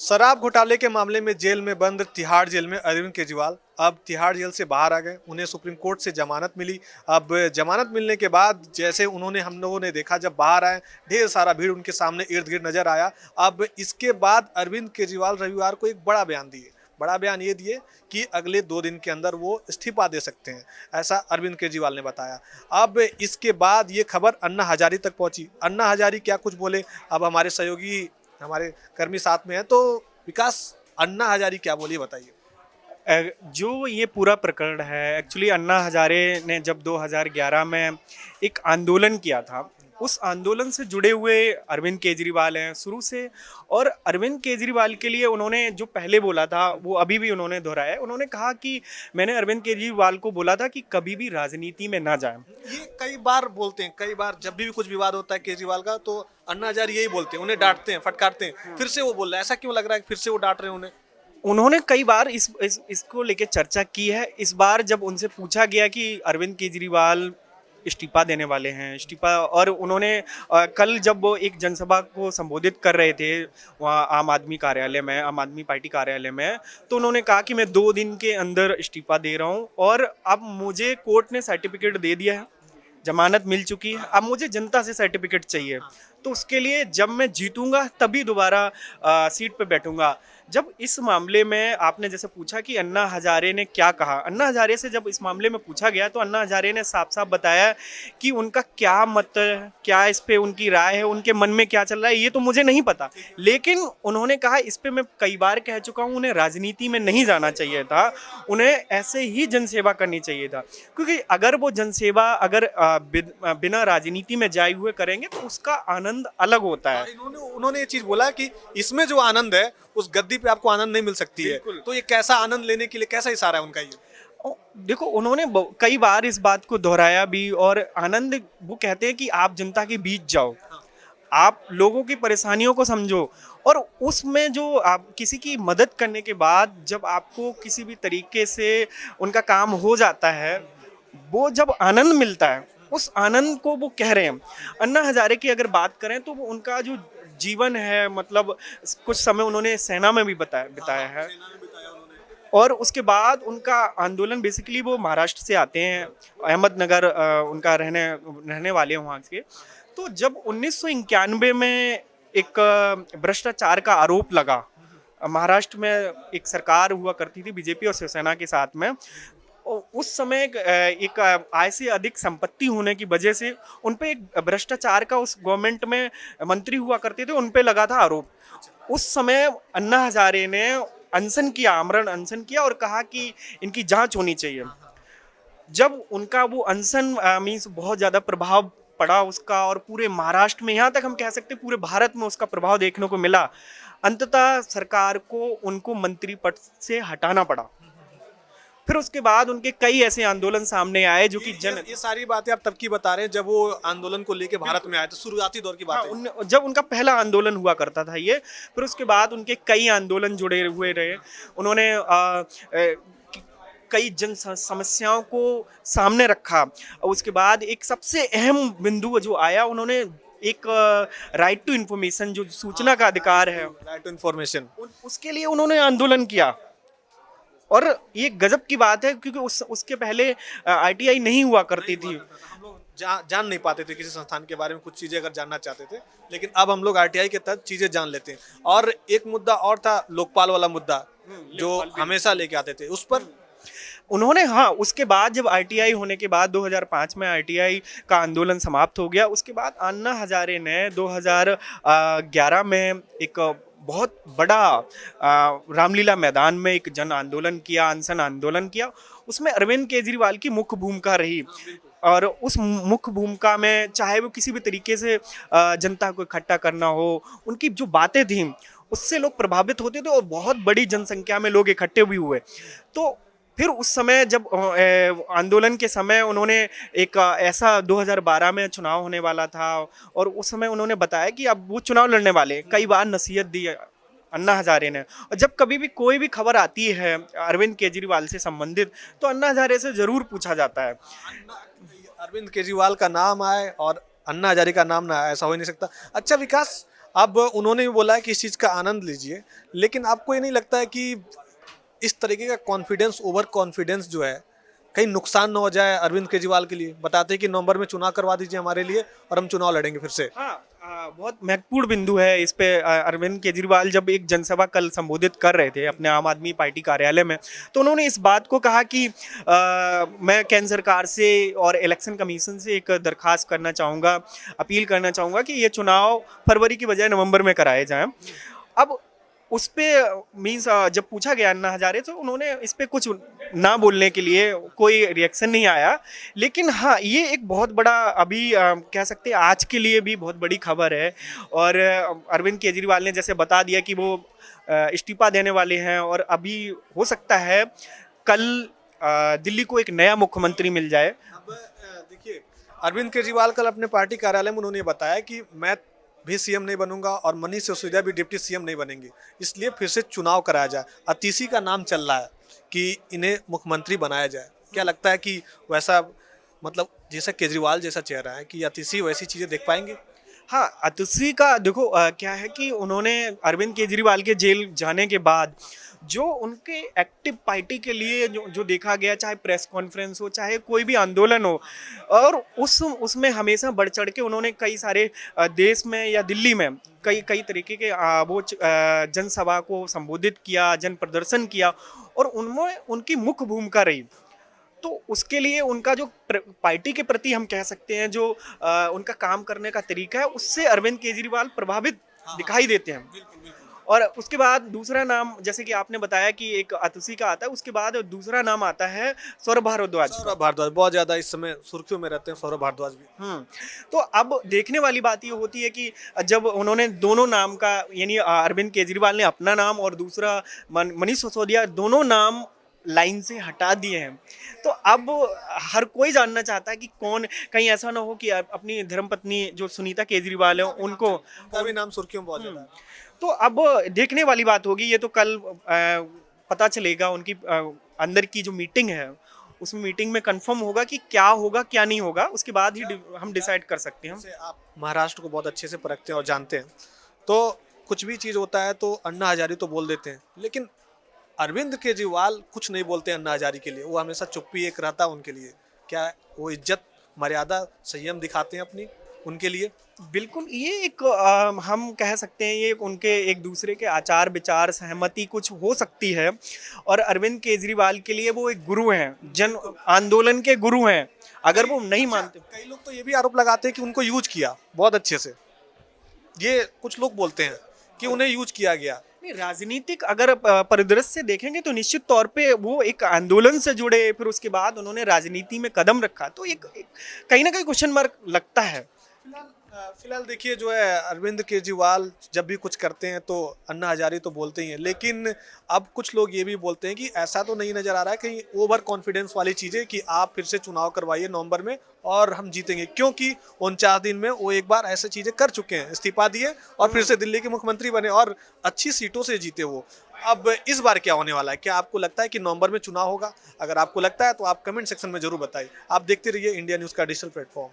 शराब घोटाले के मामले में जेल में बंद तिहाड़ जेल में अरविंद केजरीवाल अब तिहाड़ जेल से बाहर आ गए। उन्हें सुप्रीम कोर्ट से जमानत मिली। अब जमानत मिलने के बाद जैसे उन्होंने हम लोगों ने देखा, जब बाहर आए ढेर सारा भीड़ उनके सामने इर्द गिर्द नजर आया। अब इसके बाद अरविंद केजरीवाल रविवार को एक बड़ा बयान दिए। बड़ा बयान ये दिए कि अगले 2 दिन के अंदर वो इस्तीफा दे सकते हैं, ऐसा अरविंद केजरीवाल ने बताया। अब इसके बाद ये खबर अन्ना हजारी तक पहुंची। अन्ना हजारी क्या कुछ बोले, अब हमारे सहयोगी हमारे कर्मी साथ में है, तो विकास अन्ना हजारी क्या बोली बताइए। जो ये पूरा प्रकरण है, एक्चुअली अन्ना हजारे ने जब 2011 में एक आंदोलन किया था, उस आंदोलन से जुड़े हुए अरविंद केजरीवाल हैं शुरू से। और अरविंद केजरीवाल के लिए उन्होंने जो पहले बोला था वो अभी भी उन्होंने दोहराया। उन्होंने कहा कि मैंने अरविंद केजरीवाल को बोला था कि कभी भी राजनीति में ना जाएं। ये कई बार बोलते हैं, कई बार जब भी कुछ विवाद होता है केजरीवाल का, तो अन्ना हजारी यही बोलते हैं, उन्हें डांटते हैं, फटकारते हैं। फिर से वो बोल रहा है, ऐसा क्यों लग रहा है कि फिर से वो डांट रहे हैं उन्हें? उन्होंने कई बार इसको लेके चर्चा की है। इस बार जब उनसे पूछा गया कि अरविंद केजरीवाल इस्तीफा देने वाले हैं, इस्तीफा, और उन्होंने कल जब वो एक जनसभा को संबोधित कर रहे थे वहाँ आम आदमी कार्यालय में, आम आदमी पार्टी कार्यालय में, तो उन्होंने कहा कि मैं 2 दिन के अंदर इस्तीफा दे रहा हूँ और अब मुझे कोर्ट ने सर्टिफिकेट दे दिया है, जमानत मिल चुकी है, अब मुझे जनता से सर्टिफिकेट चाहिए। तो उसके लिए जब मैं जीतूंगा तभी दोबारा सीट पे बैठूंगा। जब इस मामले में आपने जैसे पूछा कि अन्ना हजारे ने क्या कहा, अन्ना हजारे से जब इस मामले में पूछा गया तो अन्ना हजारे ने साफ साफ बताया कि उनका क्या मत है, क्या इस पे उनकी राय है, उनके मन में क्या चल रहा है, ये तो मुझे नहीं पता। लेकिन उन्होंने कहा, इस पे मैं कई बार कह चुका हूँ, उन्हें राजनीति में नहीं जाना चाहिए था, उन्हें ऐसे ही जनसेवा करनी चाहिए था। क्योंकि अगर वो जनसेवा अगर बिना राजनीति में जाए हुए करेंगे तो उसका आनंद अलग होता है। उन्होंने ये चीज बोला कि इसमें जो आनंद है उस गद्दी पे आपको आनंद नहीं मिल सकती है। तो ये कैसा आनंद लेने के लिए कैसा इशारा है उनका ये? देखो, उन्होंने कई बार इस बात को दोहराया भी। और आनंद, वो कहते हैं कि आप जनता के बीच जाओ, आप लोगों की परेशानियों को समझो, और उसमें जो आप किसी की मदद करने के बाद जब आपको किसी भी तरीके से उनका काम हो जाता है, वो जब आनंद मिलता है, उस आनंद को वो कह रहे हैं। अन्ना हजारे की अगर बात करें तो वो उनका जो जीवन है, मतलब कुछ समय उन्होंने सेना में भी बिताया है, और उसके बाद उनका आंदोलन, बेसिकली वो महाराष्ट्र से आते हैं, अहमदनगर उनका रहने वाले हैं वहाँ के। तो जब 1991 में एक भ्रष्टाचार का आरोप लगा, महाराष्ट्र में एक सरकार हुआ करती थी बीजेपी और शिवसेना के साथ में, उस समय एक आय से अधिक संपत्ति होने की वजह से उन पे एक भ्रष्टाचार का, उस गवर्नमेंट में मंत्री हुआ करते थे, उन पे लगा था आरोप। उस समय अन्ना हजारे ने अनशन किया, आमरण अनशन किया और कहा कि इनकी जांच होनी चाहिए। जब उनका वो अनशन मीन्स बहुत ज़्यादा प्रभाव पड़ा उसका, और पूरे महाराष्ट्र में, यहाँ तक हम कह सकते पूरे भारत में उसका प्रभाव देखने को मिला। अंततः सरकार को उनको मंत्री पद से हटाना पड़ा। फिर उसके बाद उनके कई ऐसे आंदोलन सामने आए जो कि ये सारी बातें आप तब की बता रहे हैं जब वो आंदोलन को लेके भारत में आए थे, शुरुआती दौर की बात है। जब उनका पहला आंदोलन हुआ करता था ये। फिर उसके बाद उनके कई आंदोलन जुड़े हुए रहे। उन्होंने कई जन समस्याओं को सामने रखा। उसके बाद एक सबसे अहम बिंदु जो आया, उन्होंने एक राइट टू इन्फॉर्मेशन, जो सूचना का अधिकार है, राइट टू इन्फॉर्मेशन, उसके लिए उन्होंने आंदोलन किया। और ये गजब की बात है क्योंकि उसके पहले आरटीआई नहीं हुआ करती थी। हम लोग जान नहीं पाते थे किसी संस्थान के बारे में, कुछ चीजें अगर जानना चाहते थे, लेकिन अब हम लोग आरटीआई के तहत चीजें जान लेते हैं। और एक मुद्दा और था, लोकपाल वाला मुद्दा, जो हमेशा लेके आते थे, उस पर उन्होंने, हाँ, उसके बाद जब आरटीआई होने के बाद 2005 में आरटीआई का आंदोलन समाप्त हो गया। उसके बाद अन्ना हजारे ने 2011 में एक बहुत बड़ा रामलीला मैदान में एक जन आंदोलन किया, अनशन आंदोलन किया। उसमें अरविंद केजरीवाल की मुख्य भूमिका रही, और उस मुख्य भूमिका में चाहे वो किसी भी तरीके से जनता को इकट्ठा करना हो, उनकी जो बातें थी उससे लोग प्रभावित होते थे और बहुत बड़ी जनसंख्या में लोग इकट्ठे भी हुए। तो फिर उस समय जब आंदोलन के समय उन्होंने एक ऐसा 2012 में चुनाव होने वाला था, और उस समय उन्होंने बताया कि अब वो चुनाव लड़ने वाले। कई बार नसीहत दी अन्ना हजारे ने। और जब कभी भी कोई भी खबर आती है अरविंद केजरीवाल से संबंधित, तो अन्ना हजारे से जरूर पूछा जाता है। अरविंद केजरीवाल का नाम आए और अन्ना हजारे का नाम ना आए, ऐसा हो ही नहीं सकता। अच्छा विकास, अब उन्होंने भी बोला है कि इस चीज़ का आनंद लीजिए, लेकिन आपको ये नहीं लगता है कि इस तरीके का कॉन्फिडेंस, ओवर कॉन्फिडेंस जो है, कहीं नुकसान ना हो जाए अरविंद केजरीवाल के लिए? बताते हैं कि नवंबर में चुनाव करवा दीजिए हमारे लिए और हम चुनाव लड़ेंगे फिर से। हाँ, बहुत महत्वपूर्ण बिंदु है इस पे। अरविंद केजरीवाल जब एक जनसभा कल संबोधित कर रहे थे अपने आम आदमी पार्टी कार्यालय में, तो उन्होंने इस बात को कहा कि मैं केंद्र सरकार से और इलेक्शन कमीशन से एक दरखास्त करना चाहूँगा, अपील करना चाहूँगा कि ये चुनाव फरवरी की बजाय नवंबर में कराए जाएं। अब उस पे मीन्स जब पूछा गया अन्ना हजारे, तो उन्होंने इस पे कुछ ना बोलने के लिए कोई रिएक्शन नहीं आया। लेकिन हाँ, ये एक बहुत बड़ा अभी कह सकते हैं आज के लिए भी बहुत बड़ी खबर है। और अरविंद केजरीवाल ने जैसे बता दिया कि वो इस्तीफा देने वाले हैं, और अभी हो सकता है कल दिल्ली को एक नया मुख्यमंत्री मिल जाए। अब देखिए, अरविंद केजरीवाल कल अपने पार्टी कार्यालय में उन्होंने बताया कि मैं भी सीएम नहीं बनूंगा और मनीष सिसोदिया भी डिप्टी सीएम नहीं बनेंगे, इसलिए फिर से चुनाव कराया जाए। अतीशी का नाम चल रहा है कि इन्हें मुख्यमंत्री बनाया जाए। क्या लगता है कि वैसा, मतलब जैसा केजरीवाल जैसा चेहरा है, कि अतीशी वैसी चीजें देख पाएंगे? हाँ, अतुलसी का देखो क्या है कि उन्होंने अरविंद केजरीवाल के जेल जाने के बाद जो उनके एक्टिव पार्टी के लिए जो देखा गया, चाहे प्रेस कॉन्फ्रेंस हो, चाहे कोई भी आंदोलन हो, और उसमें हमेशा बढ़ चढ़ के उन्होंने कई सारे देश में या दिल्ली में कई कई तरीके के जनसभा को संबोधित किया, जन प्रदर्शन किया, और उनमें उनकी मुख्य भूमिका रही। तो उसके लिए उनका जो पार्टी के प्रति हम कह सकते हैं जो उनका काम करने का तरीका है, उससे अरविंद केजरीवाल प्रभावित दिखाई देते हैं। और उसके बाद दूसरा नाम, जैसे कि आपने बताया कि एक अतुलसी का आता है, उसके बाद दूसरा नाम आता है सौरभ भारद्वाज। सौरभ भारद्वाज बहुत ज्यादा इस समय सुर्खियों में रहते हैं, सौरभ भारद्वाज भी। तो अब देखने वाली बात ये होती है कि जब उन्होंने दोनों नाम का, यानी अरविंद केजरीवाल ने अपना नाम और दूसरा मनीष सिसोदिया, दोनों नाम लाइन से हटा दिए हैं, तो अब हर कोई जानना चाहता है कि कौन, कहीं ऐसा ना हो कि अपनी धर्मपत्नी जो सुनीता केजरीवाल है उनको, उनका भी नाम सुर्खियों में बहुत ज्यादा है। तो अब देखने वाली बात होगी। ये तो कल पता चलेगा, उनकी अंदर की जो मीटिंग है उस मीटिंग में कंफर्म होगा कि क्या होगा क्या नहीं होगा, उसके बाद ही हम डिसाइड कर सकते हैं। जैसे आप महाराष्ट्र को बहुत अच्छे से परखते हैं और जानते हैं, तो कुछ भी चीज़ होता है तो अन्ना हजारे तो बोल देते हैं, लेकिन अरविंद केजरीवाल कुछ नहीं बोलते अन्ना हजारे के लिए। वो हमेशा चुप्पी एक रहता है उनके लिए। क्या वो इज्जत, मर्यादा, संयम दिखाते हैं अपनी उनके लिए? बिल्कुल, ये एक हम कह सकते हैं ये उनके एक दूसरे के आचार विचार, सहमति कुछ हो सकती है। और अरविंद केजरीवाल के लिए वो एक गुरु हैं, जन आंदोलन के गुरु हैं। अगर वो नहीं मानते, कई लोग तो ये भी आरोप लगाते हैं कि उनको यूज किया बहुत अच्छे से। ये कुछ लोग बोलते हैं कि उन्हें यूज किया गया। नहीं, राजनीतिक अगर परिदृश्य से देखेंगे तो निश्चित तौर पे वो एक आंदोलन से जुड़े, फिर उसके बाद उन्होंने राजनीति में कदम रखा, तो एक कहीं ना कहीं क्वेश्चन मार्क लगता है। फिलहाल देखिए, जो है अरविंद केजरीवाल जब भी कुछ करते हैं तो अन्ना हजारे तो बोलते ही हैं, लेकिन अब कुछ लोग ये भी बोलते हैं कि ऐसा तो नहीं नजर आ रहा है कहीं ओवर कॉन्फिडेंस वाली चीजें कि आप फिर से चुनाव करवाइए नवंबर में और हम जीतेंगे, क्योंकि 49 दिन में वो एक बार ऐसे चीजें कर चुके हैं, इस्तीफा दिए और फिर से दिल्ली के मुख्यमंत्री बने और अच्छी सीटों से जीते वो। अब इस बार क्या होने वाला है? क्या आपको लगता है कि नवंबर में चुनाव होगा? अगर आपको लगता है तो आप कमेंट सेक्शन में जरूर बताइए। आप देखते रहिए इंडिया न्यूज का डिजिटल प्लेटफॉर्म।